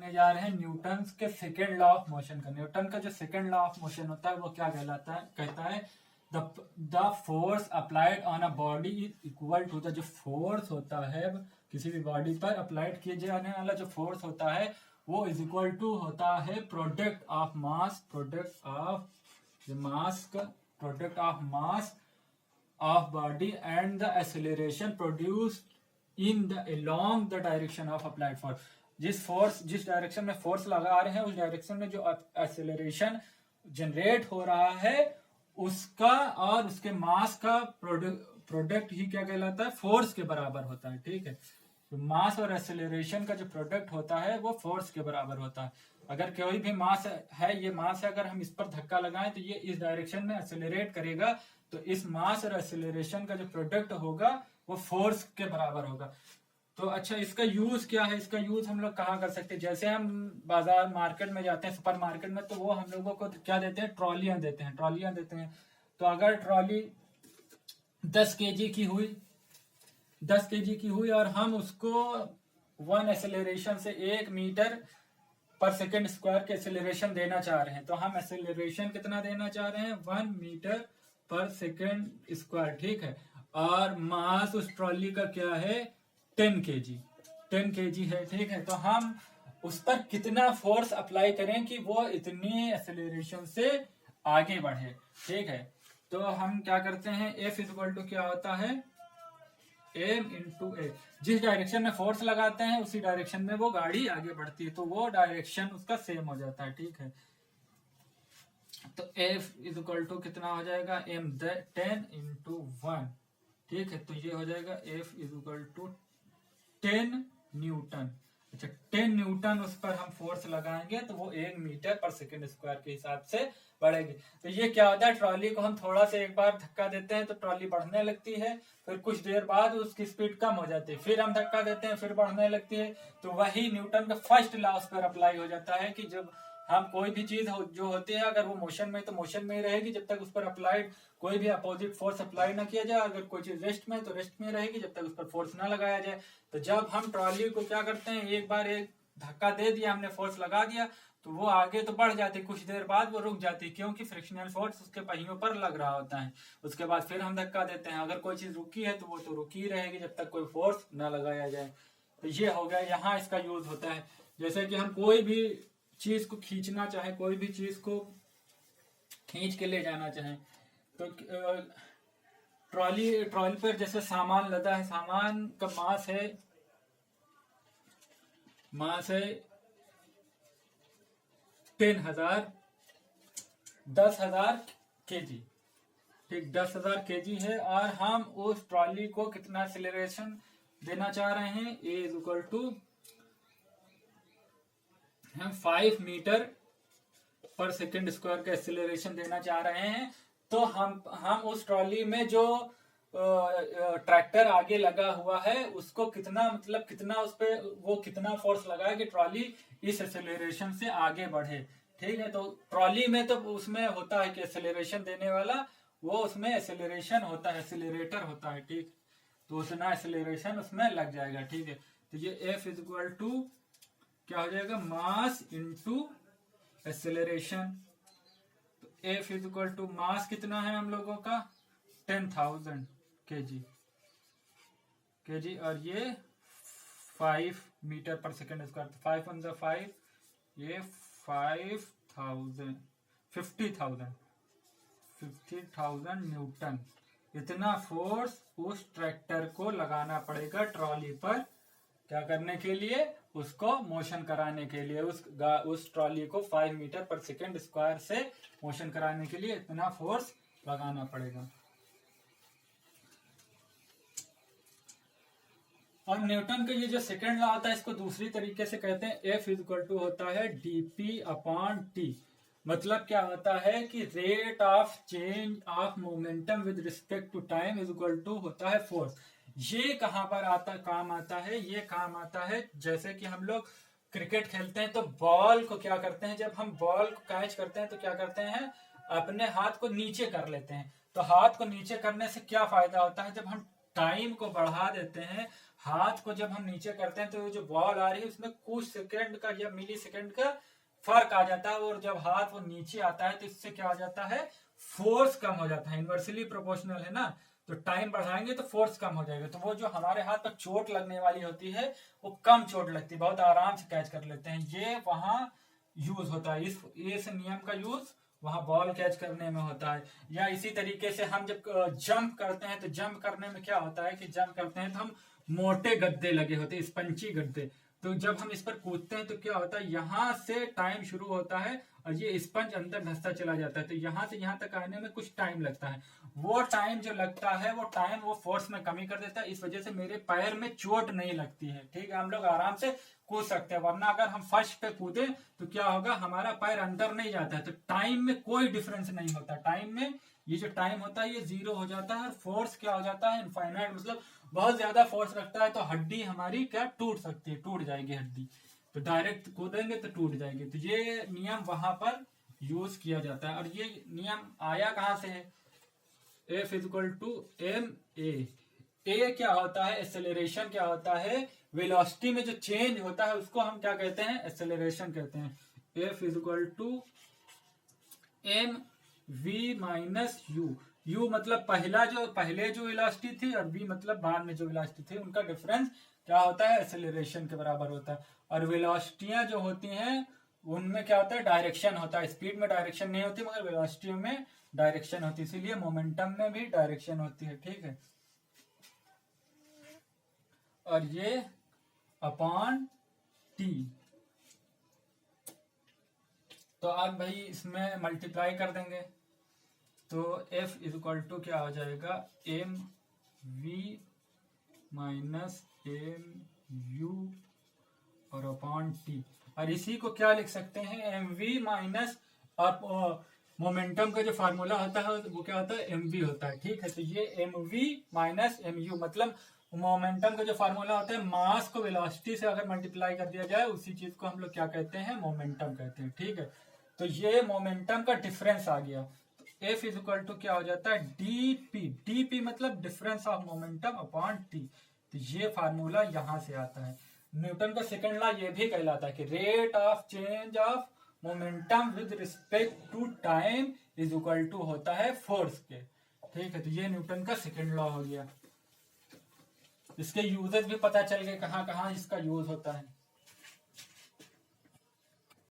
करने जा रहे हैं न्यूटन के सेकेंड लॉ ऑफ मोशन का। न्यूटन का जो सेकेंड लॉ ऑफ मोशन होता है वो क्या कहलाता है, कहता है the force applied on a body is equal to the, जो फोर्स होता है किसी भी बॉडी पर अप्लाइड किए जाने वाला जो फोर्स होता है वो इज इक्वल टू होता है product of mass, product of mass of body and the acceleration produced in the along the direction of applied force. जिस डायरेक्शन में फोर्स लगा रहे हैं उस डायरेक्शन में जो एक्सेलरेशन जनरेट हो रहा है उसका और उसके मास का प्रोडक्ट ही क्या कहलाता है, फोर्स के बराबर होता है। ठीक है, तो मास और एक्सेलरेशन का जो प्रोडक्ट होता है वो फोर्स के बराबर होता है। अगर कोई भी मास है, ये मास है, अगर हम इस पर धक्का लगाएं तो ये इस डायरेक्शन में एक्सेलरेट करेगा, तो इस मास और एक्सेलरेशन का जो प्रोडक्ट होगा वो फोर्स के बराबर होगा। तो अच्छा, इसका यूज क्या है, इसका यूज हम लोग कहाँ कर सकते हैं? जैसे हम बाजार मार्केट में जाते हैं, सुपर मार्केट में, तो वो हम लोगों को क्या देते हैं, ट्रॉलियां देते हैं। तो अगर ट्रॉली 10 kg की हुई और हम उसको 1 एक्सेलरेशन से 1 मीटर पर सेकेंड स्क्वायर के एक्सेलरेशन देना चाह रहे हैं, तो हम एक्सेलरेशन कितना देना चाह रहे हैं, 1 मीटर पर सेकेंड स्क्वायर। ठीक है, और मास उस ट्रॉली का क्या है, 10 kg है। ठीक है, तो हम उस पर कितना फोर्स अप्लाई करें कि वो इतनी एक्सेलरेशन से आगे बढ़े। ठीक है, तो हम क्या करते हैं, F इक्वल टू क्या होता है, m इंटू ए। जिस डायरेक्शन में फोर्स लगाते हैं उसी डायरेक्शन में वो गाड़ी आगे बढ़ती है, तो वो डायरेक्शन उसका सेम हो जाता है। ठीक है, तो F इक्वल टू कितना हो जाएगा, m 10 इंटू 1। ठीक है, तो ये हो जाएगा F इक्वल टू 10 न्यूटन। अच्छा, 10 न्यूटन उस पर हम फोर्स लगाएंगे तो वो 1 मीटर पर सेकेंड स्क्वायर के हिसाब से बढ़ेगी। तो ये क्या होता है, ट्रॉली को हम थोड़ा सा एक बार धक्का देते हैं तो ट्रॉली बढ़ने लगती है, फिर कुछ देर बाद उसकी स्पीड कम हो जाती है, फिर हम धक्का देते हैं, फिर बढ़ने लगती है। तो वही न्यूटन का फर्स्ट लॉ उस पर अप्लाई हो जाता है कि जब हम कोई भी चीज जो होती है, अगर वो मोशन में तो मोशन में ही रहेगी जब तक उस पर अप्लाइड कोई भी अपोजिट फोर्स अप्लाई ना किया जाए। अगर कोई चीज रेस्ट में तो रेस्ट में रहेगी जब तक उस पर फोर्स ना लगाया जाए। तो जब हम ट्रॉली को क्या करते हैं, एक बार एक धक्का दे दिया, हमने फोर्स लगा दिया, तो वो आगे तो बढ़ जाती, कुछ देर बाद वो रुक जाती, क्योंकि फ्रिक्शनल फोर्स उसके पहियों पर लग रहा होता है। उसके बाद फिर हम धक्का देते हैं, अगर कोई चीज रुकी है तो वो तो रुकी रहेगी जब तक कोई फोर्स ना लगाया जाए। तो ये हो गया, यहाँ इसका यूज होता है। जैसे कि हम कोई भी चीज को खींचना चाहे, कोई भी चीज को खींच के ले जाना चाहे, तो ट्रॉली पर जैसे सामान लदा है, सामान का मास है 10,000 kg। ठीक, 10,000 kg है, और हम उस ट्रॉली को कितना एक्सेलरेशन देना चाह रहे हैं, A इक्वल टू हम 5 मीटर पर सेकेंड स्क्वायर का एक्सेलरेशन देना चाह रहे हैं। तो हम उस ट्रॉली में जो ट्रैक्टर आगे लगा हुआ है उसको कितना उस पे वो कितना फोर्स लगाए कि ट्रॉली इस एक्सेलरेशन से आगे बढ़े। ठीक है, तो ट्रॉली में तो उसमें होता है कि एक्सेलरेशन देने वाला वो उसमें एक्सेलरेशन होता है, एक्सेलरेटर होता है। ठीक, तो उतना एक्सेलरेशन उसमें लग जाएगा। ठीक है, तो ये F इक्वल टू क्या हो जाएगा, मास इंटू एक्सेलरेशन। तो F इक्वल टू मास कितना है हम लोगों का, 10,000 kg, और ये 5 मीटर पर सेकेंड स्क्वायर, 5 on the 5, ये 50,000 न्यूटन। इतना फोर्स उस ट्रैक्टर को लगाना पड़ेगा ट्रॉली पर, क्या करने के लिए, उसको मोशन कराने के लिए, उस ट्रॉली को 5 मीटर पर सेकेंड स्क्वायर से मोशन कराने के लिए इतना फोर्स लगाना पड़ेगा। और न्यूटन का ये जो सेकेंड लॉ आता है इसको दूसरी तरीके से कहते हैं, F इक्वल टू होता है dp अपॉन t। मतलब क्या होता है कि rate of change of momentum with respect to time is equal to होता है फोर्स। ये कहाँ पर काम आता है, ये काम आता है जैसे कि हम लोग क्रिकेट खेलते हैं तो बॉल को क्या करते हैं, जब हम बॉल को कैच करते हैं तो क्या करते हैं, अपने हाथ को नीचे कर लेते हैं। तो हाथ को नीचे करने से क्या फायदा होता है, जब हम टाइम को बढ़ा देते हैं, हाथ को जब हम नीचे करते हैं तो जो बॉल आ रही है उसमें कुछ सेकंड का या मिली सेकंड का फर्क आ जाता है, और जब हाथ वो नीचे आता है तो इससे क्या हो जाता है, फोर्स कम हो जाता है। इनवर्सली प्रोपोर्शनल है ना, तो टाइम बढ़ाएंगे तो फोर्स कम हो जाएगा, तो वो जो हमारे हाथ पर चोट लगने वाली होती है वो कम चोट लगती है, बहुत आराम से कैच कर लेते हैं। ये वहां यूज होता है, इस नियम का यूज वहां बॉल कैच करने में होता है। या इसी तरीके से हम जब जंप करते हैं तो जंप करने में क्या होता है कि जंप करते हैं तो हम मोटे गद्दे लगे होते हैं, स्पंची गद्दे, तो जब हम इस पर कूदते हैं तो क्या होता है, यहां से टाइम शुरू होता है और ये स्पंज अंदर धंसता चला जाता है, तो यहां से यहां तक आने में कुछ टाइम लगता है। वो टाइम जो लगता है वो टाइम वो फोर्स में कमी कर देता है, इस वजह से मेरे पैर में चोट नहीं लगती है। ठीक है, हम लोग आराम से कूद सकते हैं, वरना अगर हम फर्श पे कूदे तो क्या होगा, हमारा पैर अंदर नहीं जाता है, तो टाइम में कोई डिफरेंस नहीं होता। टाइम में ये जो टाइम होता है ये जीरो हो जाता है, और फोर्स क्या हो जाता है, इनफाइनाइट, मतलब बहुत ज्यादा फोर्स रखता है तो हड्डी हमारी क्या टूट सकती है, टूट जाएगी हड्डी, तो डायरेक्ट कूदेंगे तो टूट जाएगी। तो ये नियम वहां पर यूज किया जाता है। और ये नियम आया कहां से है, F equal to M A क्या होता है, एक्सेलरेशन क्या होता है, वेलोसिटी में जो चेंज होता है उसको हम क्या कहते हैं, एक्सेलरेशन कहते हैं। F equal to M V minus U, U मतलब पहले जो वेलोसिटी थी, और वी मतलब बाद में जो वेलोसिटी थी, उनका डिफरेंस क्या होता है, एक्सेलरेशन के बराबर होता है। और वेलोसिटियां जो होती हैं उनमें क्या होता है, डायरेक्शन होता है। स्पीड में डायरेक्शन नहीं होती, मगर वेलोसिटियों में डायरेक्शन होती है, इसीलिए मोमेंटम में भी डायरेक्शन होती है। ठीक है, और ये अपॉन टी, तो आप भाई इसमें मल्टीप्लाई कर देंगे तो F इक्वल टू क्या हो जाएगा, M V minus M U और अपॉन टी। और इसी को क्या लिख सकते हैं, एम वी माइनस, और मोमेंटम का जो फार्मूला होता है वो क्या होता है, एम वी होता है। ठीक है, तो ये M V minus M U, मतलब मोमेंटम का जो फार्मूला होता है, मास को वेलोसिटी से अगर मल्टीप्लाई कर दिया जाए उसी चीज को हम लोग क्या कहते हैं, मोमेंटम कहते हैं। ठीक है, तो ये मोमेंटम का डिफरेंस आ गया, तो F इज इक्वल टू क्या हो जाता है, डी पी मतलब difference of momentum upon T. तो ये फार्मूला यहां से आता है। न्यूटन का सेकंड लॉ ये भी कहलाता है कि rate of change of momentum with respect to time is equal to होता है फोर्स के। ठीक है, तो ये न्यूटन का सेकंड लॉ हो गया। इसके यूजेस भी पता चल गए कहाँ कहाँ इसका यूज होता है।